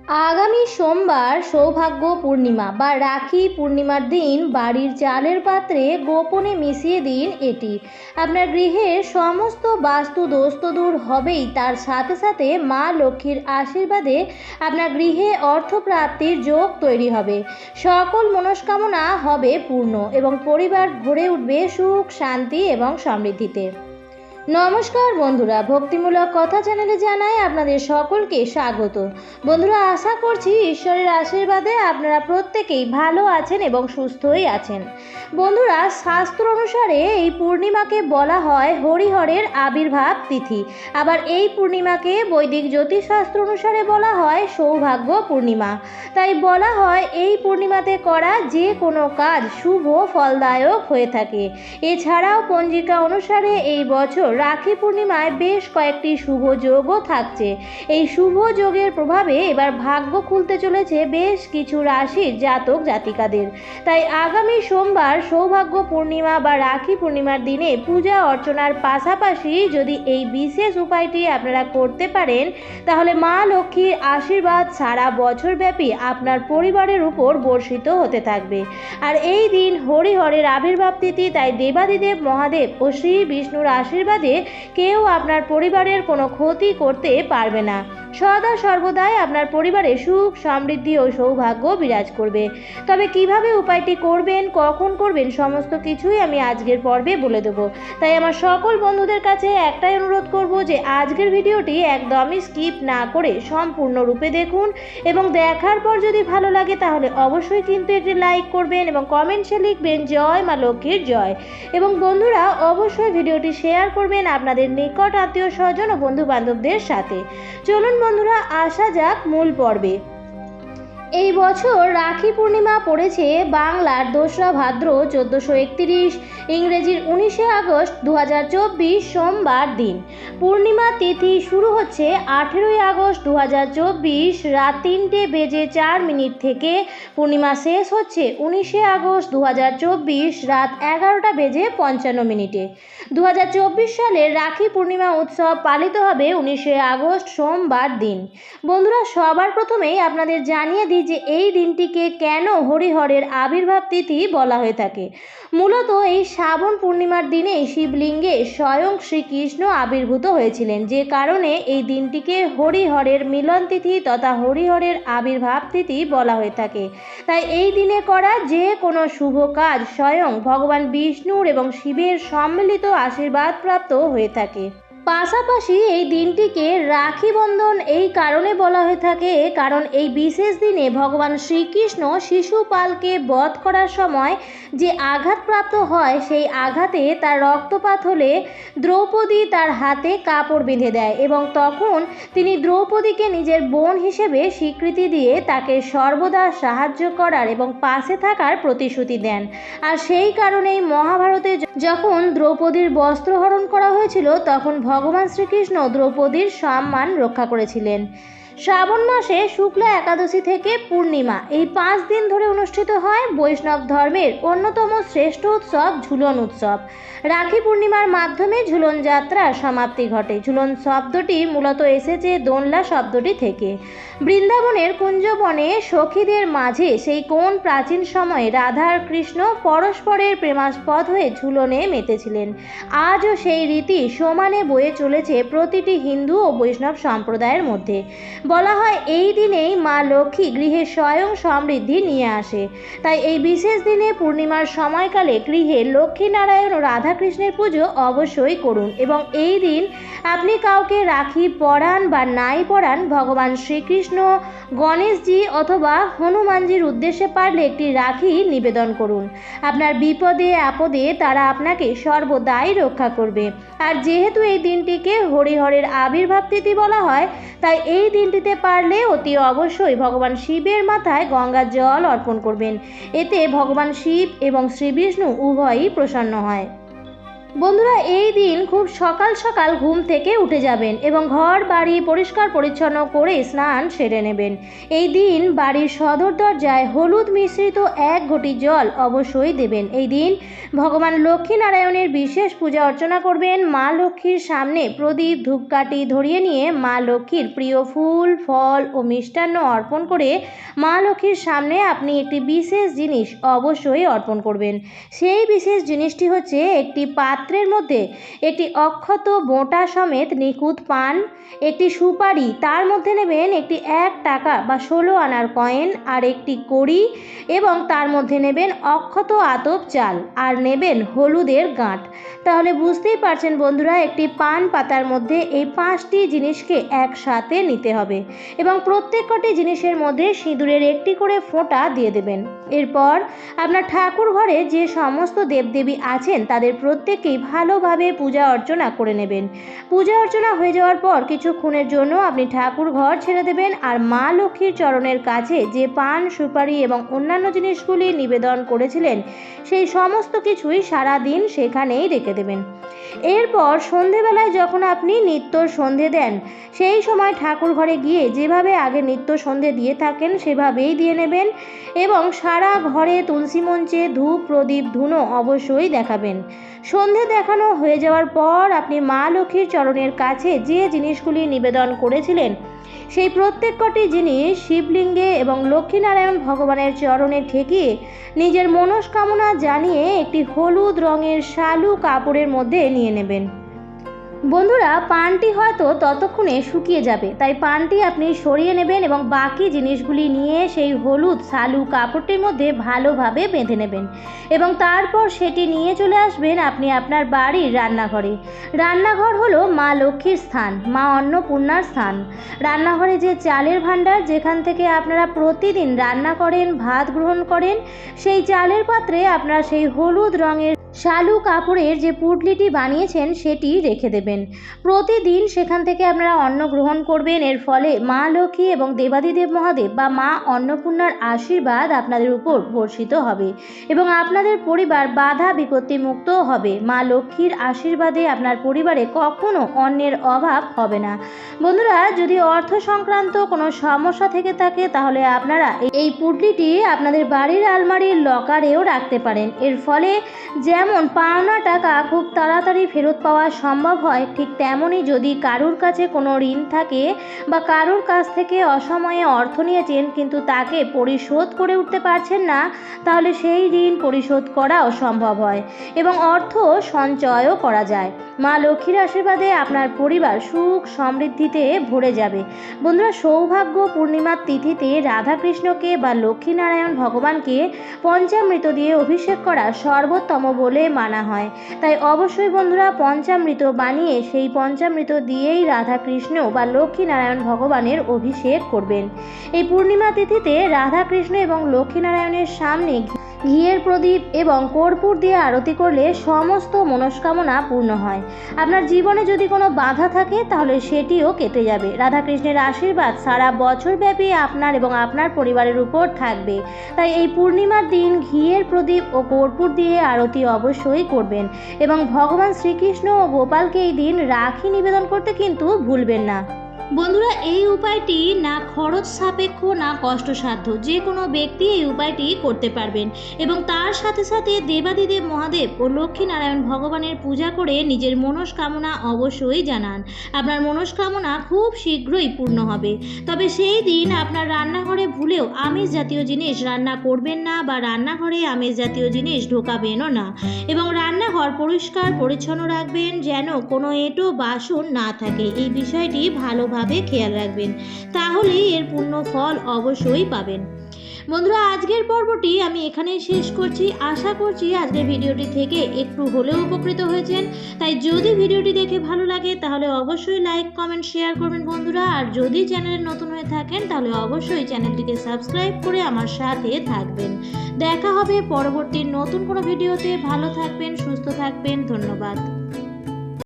আগামী সোমবার সৌভাগ্য পূর্ণিমা বা রাখি পূর্ণিমার দিন বাড়ির চালের পাত্রে গোপনে মিশিয়ে দিন এটি। আপনার গৃহের সমস্ত বাস্তু দোষ তো দূর হবেই, তার সাথে সাথে মা লক্ষ্মীর আশীর্বাদে আপনার গৃহে অর্থপ্রাপ্তির যোগ তৈরি হবে। সকল মনস্কামনা হবে পূর্ণ এবং পরিবার ভরে উঠবে সুখ, শান্তি এবং সমৃদ্ধিতে। নমস্কার বন্ধুরা, ভক্তিমূলক কথা চ্যানেলে জানাই আপনাদের সকলকে স্বাগত। বন্ধুরা, আশা করছি ঈশ্বরের আশীর্বাদে আপনারা প্রত্যেকেই ভালো আছেন এবং সুস্থই আছেন। বন্ধুরা, শাস্ত্র অনুসারে এই পূর্ণিমাকে বলা হয় হরিহরের আবির্ভাব তিথি। আবার এই পূর্ণিমাকে বৈদিক জ্যোতিষশাস্ত্র অনুসারে বলা হয় সৌভাগ্য পূর্ণিমা। তাই বলা হয় এই পূর্ণিমাতে করা যে কোনো কাজ শুভ ফলদায়ক হয়ে থাকে। এছাড়াও পঞ্জিকা অনুসারে এই বছর রাখি পূর্ণিমায় বেশ কয়েকটি শুভ যোগও থাকছে। এই শুভ যোগের প্রভাবে এবার ভাগ্য খুলতে চলেছে বেশ কিছু রাশির জাতক জাতিকাদের। তাই আগামী সোমবার সৌভাগ্য পূর্ণিমা বা রাখি পূর্ণিমার দিনে পূজা অর্চনার পাশাপাশি যদি এই বিশেষ উপায়টি আপনারা করতে পারেন, তাহলে মা লক্ষ্মীর আশীর্বাদ সারা বছরব্যাপী আপনার পরিবারের উপর বর্ষিত হতে থাকবে। আর এই দিন হরিহরের আবির্ভাব তিথি, তাই দেবাদিদেব মহাদেব ও শ্রী বিষ্ণুর আশীর্বাদে কেউ আপনার পরিবারের কোনো ক্ষতি করতে পারবে না। সদা সর্বদাই আপনার পরিবারে সুখ, সমৃদ্ধি ও সৌভাগ্য বিরাজ করবে। তবে কিভাবে উপায়টি করবেন, কখন করবেন, সমস্ত কিছুই আমি আজকের পর্বে বলে দেবো। তাই আমার সকল বন্ধুদের কাছে একটাই অনুরোধ করব যে আজকের ভিডিওটি একদমই স্কিপ না করে সম্পূর্ণরূপে দেখুন এবং দেখার পর যদি ভালো লাগে তাহলে অবশ্যই কিন্তু একটি লাইক করবেন এবং কমেন্টসে লিখবেন জয় মা লক্ষ্মীর জয়। এবং বন্ধুরা, অবশ্যই ভিডিওটি শেয়ার করবেন আপনাদের নিকট আত্মীয় স্বজন ও বন্ধু বান্ধবদের সাথে। চলুন বন্ধুরা, আসা যাক মূল পর্বে। এই বছর রাখি পূর্ণিমা পড়েছে বাংলার 2রা ভাদ্র 1431, ইংরেজির 19শে আগস্ট 2024 সোমবার দিন। পূর্ণিমা তিথি শুরু হচ্ছে 18ই আগস্ট 2024 রাত 3:04 থেকে। পূর্ণিমা শেষ হচ্ছে 19শে আগস্ট 2024 রাত 11:55। 2024 সালের রাখি পূর্ণিমা উৎসব পালিত হবে 19শে আগস্ট সোমবার দিন। বন্ধুরা, সবার প্রথমেই আপনাদের জানিয়ে দিই যে এই দিনটিকে কেন হরিহরের আবির্ভাব তিথি বলা হয়ে থাকে। মূলত এই শ্রাবণ পূর্ণিমার দিনে শিবলিঙ্গে স্বয়ং শ্রীকৃষ্ণ আবির্ভূত হয়েছিলেন, যে কারণে এই দিনটিকে হরিহরের মিলন তিথি তথা হরিহরের আবির্ভাব তিথি বলা হয়ে থাকে। তাই এই দিনে করা যে কোনো শুভ কাজ স্বয়ং ভগবান বিষ্ণুর এবং শিবের সম্মিলিত আশীর্বাদ প্রাপ্ত হয়ে থাকে। পাশাপাশি এই দিনটিকে রাখি বন্ধন এই কারণে বলা হয়ে থাকে, কারণ এই বিশেষ দিনে ভগবান শ্রীকৃষ্ণ শিশুপালকে বধ করার সময় যে আঘাতপ্রাপ্ত হয়, সেই আঘাতে তার রক্তপাত হলে দ্রৌপদী তার হাতে কাপড় বেঁধে দেয় এবং তখন তিনি দ্রৌপদীকে নিজের বোন হিসেবে স্বীকৃতি দিয়ে তাকে সর্বদা সাহায্য করার এবং পাশে থাকার প্রতিশ্রুতি দেন। আর সেই কারণেই মহাভারতে যখন দ্রৌপদীর বস্ত্রহরণ করা হয়েছিল, তখন ভগবান শ্রীকৃষ্ণ দ্রৌপদীর সম্মান রক্ষা করেছিলেন। শ্রাবণ মাসে শুক্লা একাদশী থেকে পূর্ণিমা এই 5 দিন ধরে অনুষ্ঠিত হয় বৈষ্ণব ধর্মের অন্যতম শ্রেষ্ঠ উৎসব ঝুলন উৎসব। রাখি পূর্ণিমার মাধ্যমে ঝুলন যাত্রার সমাপ্তি ঘটে। ঝুলন শব্দটি মূলত এসেছে দোলনা শব্দটি থেকে। বৃন্দাবনের কুঞ্জবনে সখীদের মাঝে সেই কোন প্রাচীন সময়ে রাধা আর কৃষ্ণ পরস্পরের প্রেমাস্পদ হয়ে ঝুলনে মেতেছিলেন। আজও সেই রীতি সমানে বয়ে চলেছে প্রতিটি হিন্দু ও বৈষ্ণব সম্প্রদায়ের মধ্যে। বলা হয় এই দিনেই মা লক্ষ্মী গৃহে স্বয়ং সমৃদ্ধি নিয়ে আসে। তাই এই বিশেষ দিনে পূর্ণিমার সময়কালে গৃহে লক্ষ্মীনারায়ণ ও রাধাকৃষ্ণের পুজো অবশ্যই করুন এবং এই দিন আপনি কাউকে রাখি পরান বা নাই পরান, ভগবান শ্রীকৃষ্ণ, গণেশজি অথবা হনুমানজির উদ্দেশ্যে পারলে একটি রাখি নিবেদন করুন। আপনার বিপদে আপদে তারা আপনাকে সর্বদাই রক্ষা করবে। আর যেহেতু এই দিনটিকে হরিহরের আবির্ভাব তিথি বলা হয়, তাই এই দিনটিতে পারলে অতি অবশ্যই ভগবান শিবের মাথায় গঙ্গার জল অর্পণ করবেন। এতে ভগবান শিব এবং শ্রী বিষ্ণু উভয়ই প্রসন্ন হয়। বন্ধুরা, এই দিন খুব সকাল সকাল ঘুম থেকে উঠে যাবেন এবং ঘর বাড়ি পরিষ্কার পরিচ্ছন্ন করে স্নান সেরে নেবেন। এই দিন বাড়ির সদর দরজায় হলুদ মিশ্রিত 1 ঘটি জল অবশ্যই দেবেন। এই দিন ভগবান লক্ষ্মী নারায়ণের বিশেষ পূজা অর্চনা করবেন। মা লক্ষ্মীর সামনে প্রদীপ ধূপকাঠি ধরিয়ে নিয়ে মা লক্ষ্মীর প্রিয় ফুল ফল ও মিষ্টান্ন অর্পণ করে মা লক্ষ্মীর সামনে আপনি একটি বিশেষ জিনিস অবশ্যই অর্পণ করবেন। সেই বিশেষ জিনিসটি হচ্ছে একটি পাত্রের মধ্যে একটি অক্ষত বোঁটা সমেত নিখুঁত পান, একটি সুপারি, তার মধ্যে নেবেন একটি 1 টাকা বা 16 আনার কয়েন আর একটি কড়ি এবং তার মধ্যে নেবেন অক্ষত আতপ চাল আর নেবেন হলুদের গাঁট। তাহলে বুঝতেই পারছেন বন্ধুরা, একটি পান পাতার মধ্যে এই 5টি জিনিসকে একসাথে নিতে হবে এবং প্রত্যেকটি জিনিসের মধ্যে সিঁদুরের একটি করে ফোঁটা দিয়ে দেবেন। এরপর আপনার ঠাকুর ঘরে যে সমস্ত দেবদেবী আছেন তাদের প্রত্যেকেই ভালোভাবে পূজা অর্চনা করে নেবেন। পূজা অর্চনা হয়ে যাওয়ার পর কিছুক্ষণের জন্য আপনি ঠাকুর ঘর ছেড়ে দেবেন আর মা লক্ষ্মীর চরণের কাছে যে পান সুপারি এবং অন্যান্য জিনিসগুলি নিবেদন করেছিলেন সেই সমস্ত কিছুই সারা দিন সেখানেই রেখে দেবেন। এরপর সন্ধেবেলায় যখন আপনি নিত্য সন্ধে দেন সেই সময় ঠাকুর ঘরে গিয়ে যেভাবে আগে নিত্য সন্ধে দিয়ে থাকেন সেভাবেই দিয়ে নেবেন এবং সারা ঘরে তুলসী মঞ্চে ধূপ প্রদীপ ধুনো অবশ্যই দেখাবেন। সন্ধে দেখানো হয়ে যাওয়ার পর আপনি মা লক্ষ্মীর চরণের কাছে যে জিনিসগুলি নিবেদন করেছিলেন সেই প্রত্যেকটি জিনিস শিবলিঙ্গে এবং লক্ষ্মীনারায়ণ ভগবানের চরণে ঠেকিয়ে নিজের মনস্কামনা জানিয়ে একটি হলুদ রঙের শালু কাপড়ের মধ্যে নিয়ে নেবেন। বন্ধুরা, পানটি হয়তো ততক্ষণে শুকিয়ে যাবে, তাই পানটি আপনি সরিয়ে নেবেন এবং বাকি জিনিসগুলি নিয়ে সেই হলুদ শালু কাপড়টির মধ্যে ভালোভাবে বেঁধে নেবেন এবং তারপর সেটি নিয়ে চলে আসবেন আপনি আপনার বাড়ির রান্নাঘরে। রান্নাঘর হলো মা লক্ষ্মীর স্থান, মা অন্নপূর্ণার স্থান। রান্নাঘরে যে চালের ভাণ্ডার যেখান থেকে আপনারা প্রতিদিন রান্না করেন, ভাত গ্রহণ করেন, সেই চালের পাত্রে আপনারা সেই হলুদ রঙের শালু কাপড়ের যে পুঁটলিটি বানিয়েছেন সেটি রেখে দেবেন। প্রতিদিন সেখান থেকে আপনারা অন্ন গ্রহণ করবেন। এর ফলে মা লক্ষ্মী এবং দেবাদিদেব মহাদেব বা মা অন্নপূর্ণার আশীর্বাদ আপনাদের উপর বর্ষিত হবে এবং আপনাদের পরিবার বাধা বিপত্তি মুক্ত হবে। মা লক্ষ্মীর আশীর্বাদে আপনার পরিবারে কখনো অন্নের অভাব হবে না। বন্ধুরা, যদি অর্থ সংক্রান্ত কোনো সমস্যা থেকে থাকে তাহলে আপনারা এই পুঁটলিটি আপনাদের বাড়ির আলমারির লকারেও রাখতে পারেন। এর ফলে যেমন পাওনা টাকা খুব তাড়াতাড়ি ফেরত পাওয়া সম্ভব হয়, ঠিক তেমনই যদি কারুর কাছে কোনো ঋণ থাকে বা কারুর কাছ থেকে অসময়ে অর্থ নিয়েছেন কিন্তু তাকে পরিশোধ করে উঠতে পারছেন না, তাহলে সেই ঋণ পরিশোধ করাও সম্ভব হয় এবং অর্থ সঞ্চয়ও করা যায়। মা লক্ষ্মীর আশীর্বাদে আপনার পরিবার সুখ সমৃদ্ধিতে ভরে যাবে। বন্ধুরা, সৌভাগ্য পূর্ণিমার তিথিতে রাধাকৃষ্ণকে বা লক্ষ্মীনারায়ণ ভগবানকে পঞ্চামৃত দিয়ে অভিষেক করা সর্বোত্তম বলে মানা হয়। তাই অবশ্যই বন্ধুরা পঞ্চামৃত বানিয়ে সেই পঞ্চামৃত দিয়েই রাধাকৃষ্ণ বা লক্ষ্মীনারায়ণ ভগবানের অভিষেক করবেন। এই পূর্ণিমা তিথিতে রাধাকৃষ্ণ এবং লক্ষ্মীনারায়ণের সামনে ঘিয়ের প্রদীপ এবং কর্পূর দিয়ে আরতি করলে সমস্ত মনস্কামনা পূর্ণ হয়। আপনার জীবনে যদি কোনো বাধা থাকে তাহলে সেটিও কেটে যাবে। রাধাকৃষ্ণের আশীর্বাদ সারা বছরব্যাপী আপনার এবং আপনার পরিবারের উপর থাকবে। তাই এই পূর্ণিমার দিন ঘিয়ের প্রদীপ ও কর্পূর দিয়ে আরতি অবশ্যই করবেন এবং ভগবান শ্রীকৃষ্ণ ও গোপালকে এই দিন রাখি নিবেদন করতে কিন্তু ভুলবেন না। বন্ধুরা, এই উপায়টি না খরচ সাপেক্ষ না কষ্টসাধ্য, যে কোনো ব্যক্তি এই উপায়টি করতে পারবেন এবং তার সাথে সাথে দেবাদিদেব মহাদেব ও লক্ষ্মীনারায়ণ ভগবানের পূজা করে নিজের মনস্কামনা অবশ্যই জানান। আপনার মনস্কামনা খুব শীঘ্রই পূর্ণ হবে। তবে সেই দিন আপনার রান্নাঘরে ভুলেও আমিষ জাতীয় জিনিস রান্না করবেন না বা রান্নাঘরে আমিষ জাতীয় জিনিস ঢোকাবেনও না এবং রান্নাঘর পরিষ্কার পরিচ্ছন্ন রাখবেন যেন কোনো এঁটো বাসন না থাকে। এই বিষয়টি ভালোভাবে খেয়াল রাখবেন, তাহলেই এর পূর্ণ ফল অবশ্যই পাবেন। বন্ধুরা, আজকের পর্বটি আমি এখানেই শেষ করছি। আশা করছি আজকের ভিডিওটি থেকে একটু হলেও উপকৃত হয়েছেন। তাই যদি ভিডিওটি দেখে ভালো লাগে তাহলে অবশ্যই লাইক কমেন্ট শেয়ার করবেন বন্ধুরা। আর যদি চ্যানেলে নতুন হয়ে থাকেন তাহলে অবশ্যই চ্যানেলটিকে সাবস্ক্রাইব করে আমার সাথে থাকবেন। দেখা হবে পরবর্তী নতুন কোনো ভিডিওতে। ভালো থাকবেন, সুস্থ থাকবেন। ধন্যবাদ।